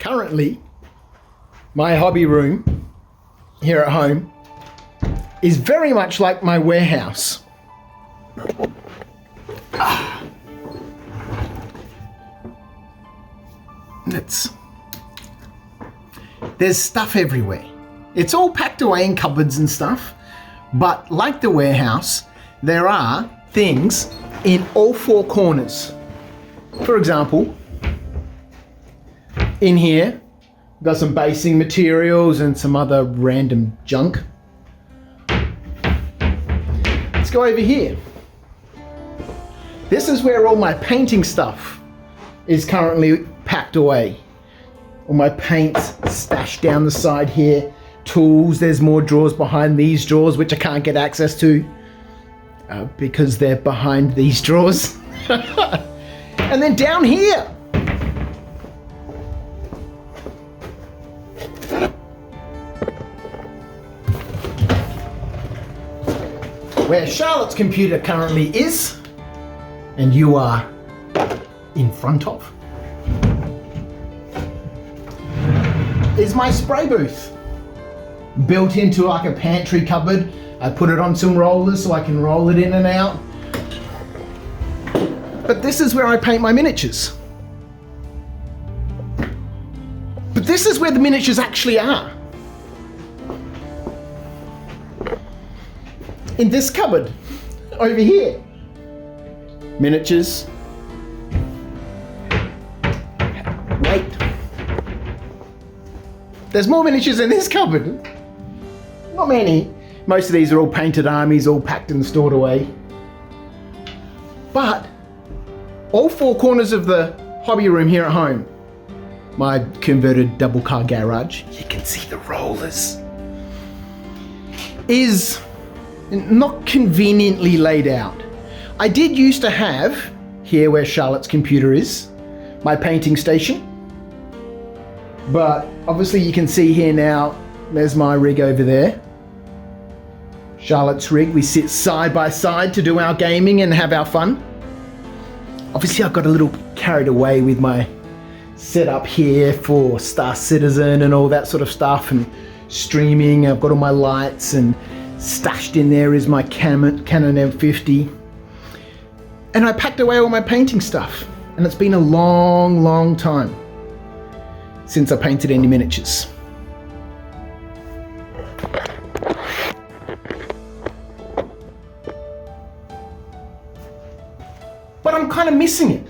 Currently, my hobby room here at home is very much like my warehouse. There's stuff everywhere. It's all packed away in cupboards and stuff, but like the warehouse, there are things in all four corners. For example, in here, I've got some basing materials and some other random junk. Let's go over here. This is where all my painting stuff is currently packed away. All my paints stashed down the side here. Tools, there's more drawers behind these drawers which I can't get access to because they're behind these drawers. And then down here, where Charlotte's computer currently is, and you are in front of, is my spray booth. Built into like a pantry cupboard. I put it on some rollers so I can roll it in and out. But this is where I paint my miniatures. But this is where the miniatures actually are. In this cupboard, over here. Miniatures. Wait. There's more miniatures in this cupboard. Not many. Most of these are all painted armies, all packed and stored away. But all four corners of the hobby room here at home, my converted double car garage, you can see the rollers, is not conveniently laid out. I did used to have, here where Charlotte's computer is, my painting station. But obviously you can see here now, there's my rig over there. Charlotte's rig, we sit side by side to do our gaming and have our fun. Obviously I got a little carried away with my setup here for Star Citizen and all that sort of stuff and streaming. I've got all my lights and stashed in there is my Canon M50. And I packed away all my painting stuff. And it's been a long, long time since I painted any miniatures. But I'm kind of missing it.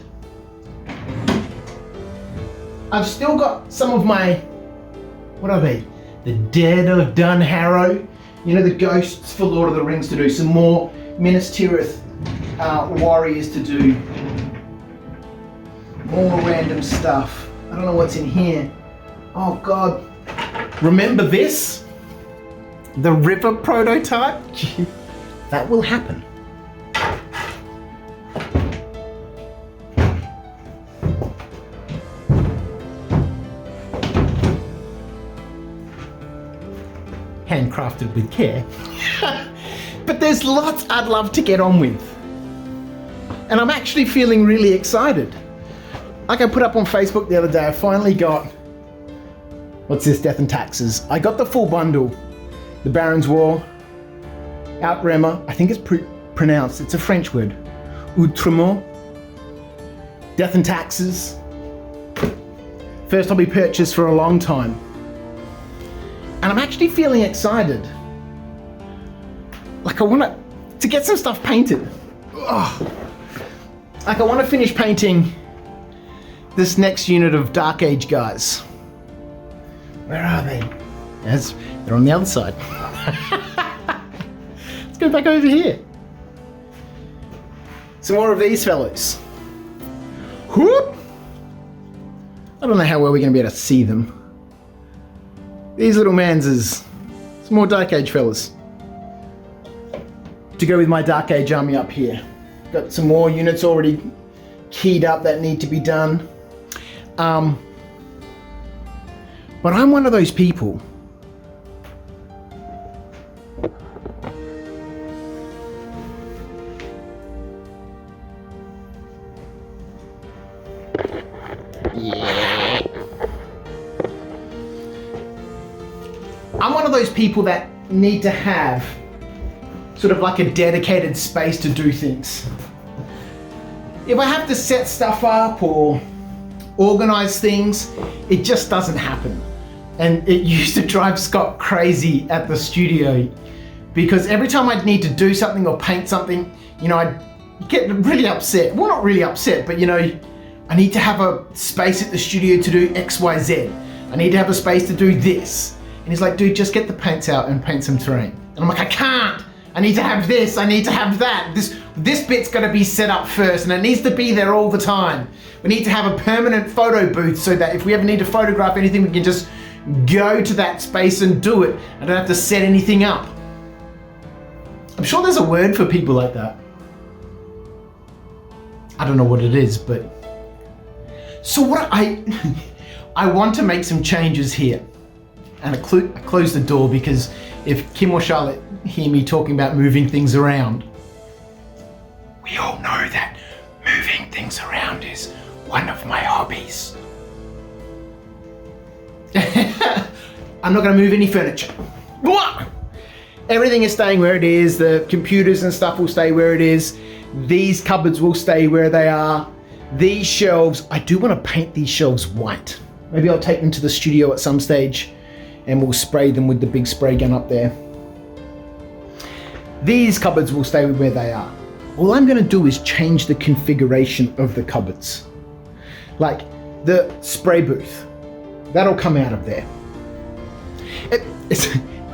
I've still got some of my, what are they? The Dead of Dunharrow. You know, the ghosts for Lord of the Rings to do. Some more Minas Tirith warriors to do. More random stuff. I don't know what's in here. Oh God. Remember this? The river prototype? That will happen. Handcrafted with care. But there's lots I'd love to get on with. And I'm actually feeling really excited. Like I put up on Facebook the other day, I finally got, what's this, Death and Taxes. I got the full bundle. The Baron's War, Outremer, I think it's pronounced, it's a French word. Outremont, Death and Taxes. First hobby purchase for a long time. And I'm actually feeling excited. Like I want to get some stuff painted. Ugh. Like I want to finish painting this next unit of Dark Age guys. Where are they? Yes, they're on the other side. Let's go back over here. Some more of these fellows. Whoop! I don't know how well we're going to be able to see them. These little manses. Some more Dark Age fellas. To go with my Dark Age army up here. Got some more units already keyed up that need to be done. But I'm one of those people. Yeah. I'm one of those people that need to have sort of like a dedicated space to do things. If I have to set stuff up or organize things, it just doesn't happen. And it used to drive Scott crazy at the studio because every time I'd need to do something or paint something, you know, I'd get really upset. Well, not really upset, but you know, I need to have a space at the studio to do X, Y, Z. I need to have a space to do this. And he's like, dude, just get the paints out and paint some terrain. And I'm like, I can't. I need to have this, I need to have that. This bit's gonna be set up first and it needs to be there all the time. We need to have a permanent photo booth so that if we ever need to photograph anything, we can just go to that space and do it. I don't have to set anything up. I'm sure there's a word for people like that. I don't know what it is, but. So what I want to make some changes here. And I close the door because if Kim or Charlotte hear me talking about moving things around, we all know that moving things around is one of my hobbies. I'm not gonna move any furniture. What? Everything is staying where it is. The computers and stuff will stay where it is. These cupboards will stay where they are. These shelves, I do want to paint these shelves white. Maybe I'll take them to the studio at some stage and we'll spray them with the big spray gun up there. These cupboards will stay where they are. All I'm going to do is change the configuration of the cupboards. Like the spray booth, that'll come out of there.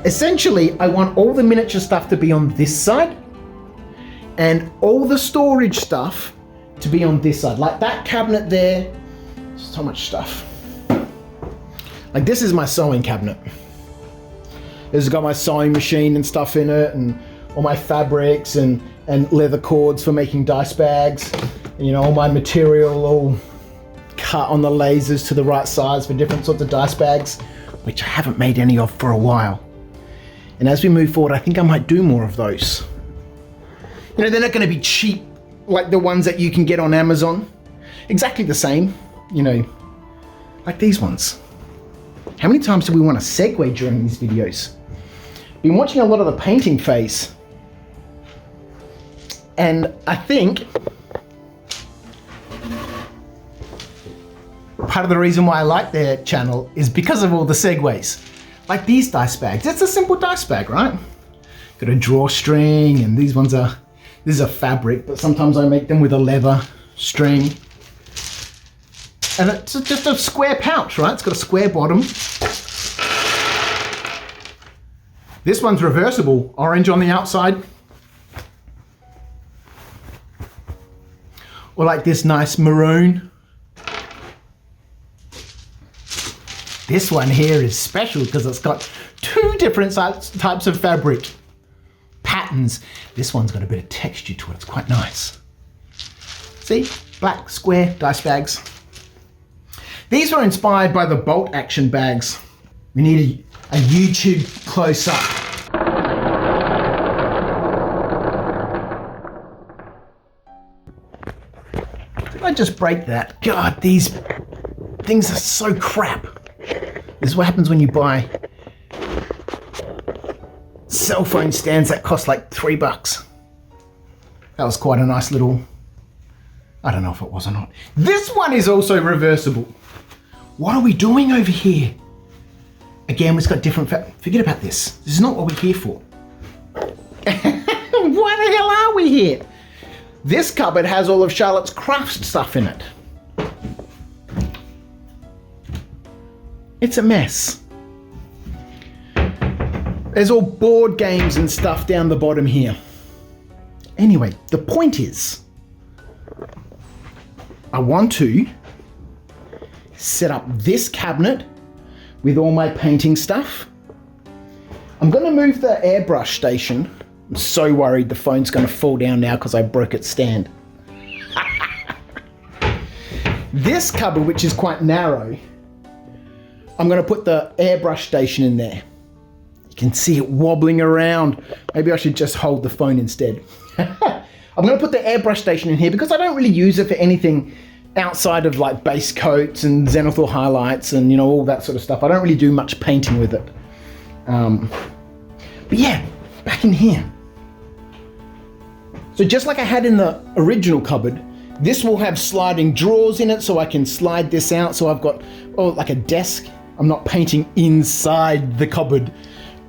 Essentially, I want all the miniature stuff to be on this side and all the storage stuff to be on this side. Like that cabinet there, so much stuff. Like this is my sewing cabinet. It's got my sewing machine and stuff in it and all my fabrics and leather cords for making dice bags. And, you know, all my material all cut on the lasers to the right size for different sorts of dice bags, which I haven't made any of for a while. And as we move forward, I think I might do more of those. You know, they're not going to be cheap like the ones that you can get on Amazon. Exactly the same, you know, like these ones. How many times do we want to segue during these videos? Been watching a lot of the painting phase. And I think part of the reason why I like their channel is because of all the segues. Like these dice bags. It's a simple dice bag, right? Got a drawstring and these ones are, this is a fabric, but sometimes I make them with a leather string. And it's just a square pouch, right? It's got a square bottom. This one's reversible, orange on the outside. Or like this nice maroon. This one here is special because it's got two different types of fabric patterns. This one's got a bit of texture to it, it's quite nice. See, black square dice bags. These were inspired by the bolt action bags. We need a YouTube close up. Did I just break that? God, these things are so crap. This is what happens when you buy cell phone stands that cost like $3. That was quite a nice little, I don't know if it was or not. This one is also reversible. What are we doing over here? Again, it's got different, forget about this. This is not what we're here for. Why the hell are we here? This cupboard has all of Charlotte's craft stuff in it. It's a mess. There's all board games and stuff down the bottom here. Anyway, the point is, I want to set up this cabinet with all my painting stuff. I'm going to move the airbrush station. I'm so worried the phone's going to fall down now because I broke its stand. This cupboard, which is quite narrow, I'm going to put the airbrush station in there. You can see it wobbling around. Maybe I should just hold the phone instead. I'm going to put the airbrush station in here because I don't really use it for anything outside of like base coats and zenithal highlights and, you know, all that sort of stuff. I don't really do much painting with it. But yeah, back in here. So just like I had in the original cupboard, this will have sliding drawers in it, so I can slide this out. So I've got, like a desk. I'm not painting inside the cupboard.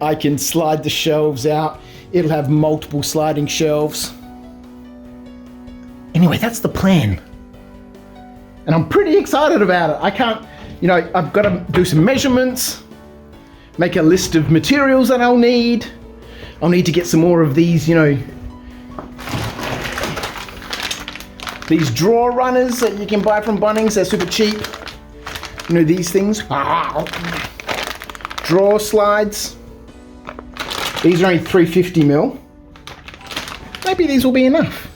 I can slide the shelves out. It'll have multiple sliding shelves. Anyway, that's the plan. And I'm pretty excited about it. I can't, I've got to do some measurements, make a list of materials that I'll need. I'll need to get some more of these, these drawer runners that you can buy from Bunnings. They're super cheap. These things. Drawer slides. These are only 350 mil. Maybe these will be enough.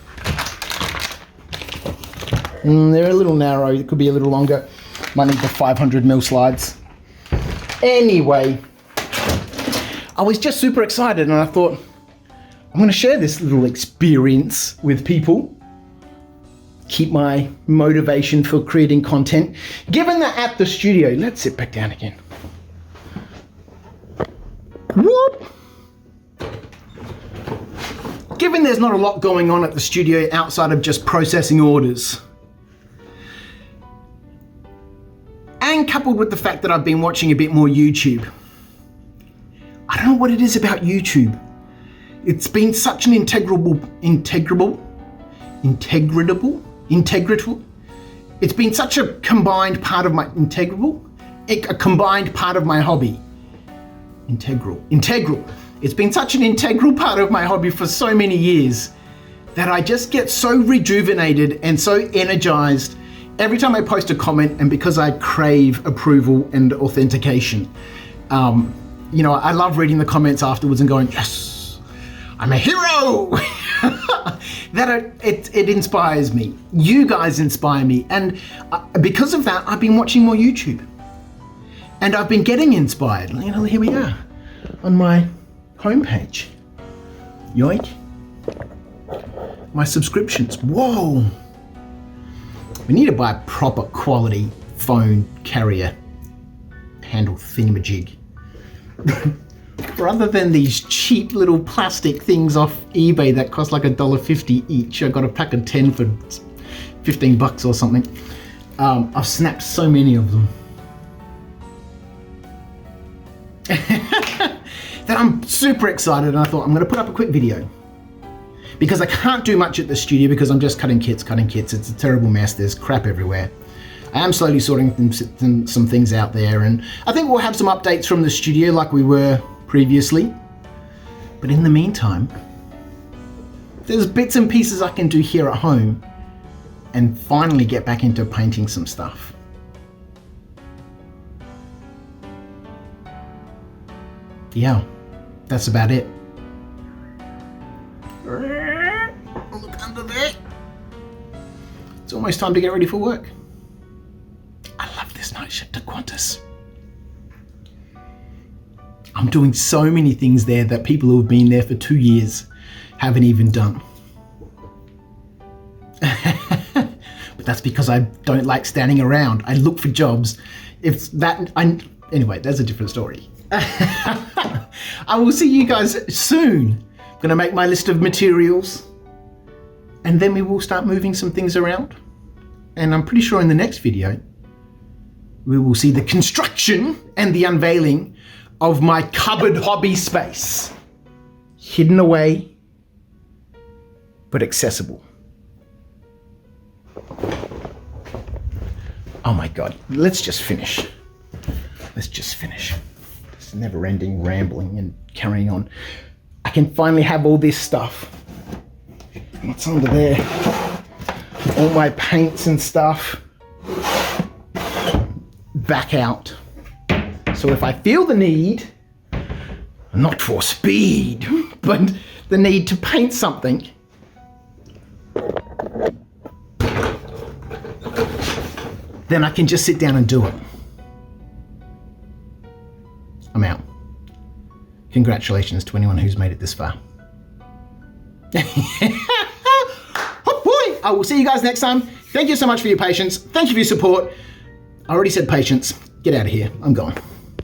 They're a little narrow. It could be a little longer. Might need the 500 mil slides. Anyway, I was just super excited and I thought, I'm going to share this little experience with people. Keep my motivation for creating content. Given that at the studio, let's sit back down again. Whoop. Given there's not a lot going on at the studio outside of just processing orders, and coupled with the fact that I've been watching a bit more YouTube, I don't know what it is about YouTube. It's been such an integral. It's been such a combined part of my a combined part of my hobby. Integral. It's been such an integral part of my hobby for so many years that I just get so rejuvenated and so energized every time I post a comment, and because I crave approval and authentication. I love reading the comments afterwards and going, yes, I'm a hero. It inspires me. You guys inspire me. And because of that, I've been watching more YouTube. And I've been getting inspired. Here we are on my homepage. Yoink. My subscriptions. Whoa. We need to buy a proper quality phone carrier handle thingamajig. Rather than these cheap little plastic things off eBay that cost like $1.50 each. I got a pack of 10 for $15 or something. I've snapped so many of them. That I'm super excited, and I thought I'm going to put up a quick video. Because I can't do much at the studio because I'm just cutting kits. It's a terrible mess. There's crap everywhere. I am slowly sorting some things out there, and I think we'll have some updates from the studio like we were previously. But in the meantime, there's bits and pieces I can do here at home and finally get back into painting some stuff. Yeah, that's about it. Look under there. It's almost time to get ready for work. I love this night shift to Qantas. I'm doing so many things there that people who have been there for 2 years haven't even done. But that's because I don't like standing around. I look for jobs. Anyway, that's a different story. I will see you guys soon. I'm gonna make my list of materials, and then we will start moving some things around. And I'm pretty sure in the next video, we will see the construction and the unveiling of my cupboard hobby space. Hidden away, but accessible. Oh my God, let's just finish. This never-ending rambling and carrying on. I can finally have all this stuff. What's under there? All my paints and stuff back out. So if I feel the need, not for speed, but the need to paint something, then I can just sit down and do it. I'm out. Congratulations to anyone who's made it this far. Oh boy! I will see you guys next time. Thank you so much for your patience. Thank you for your support. I already said patience. Get out of here. I'm going.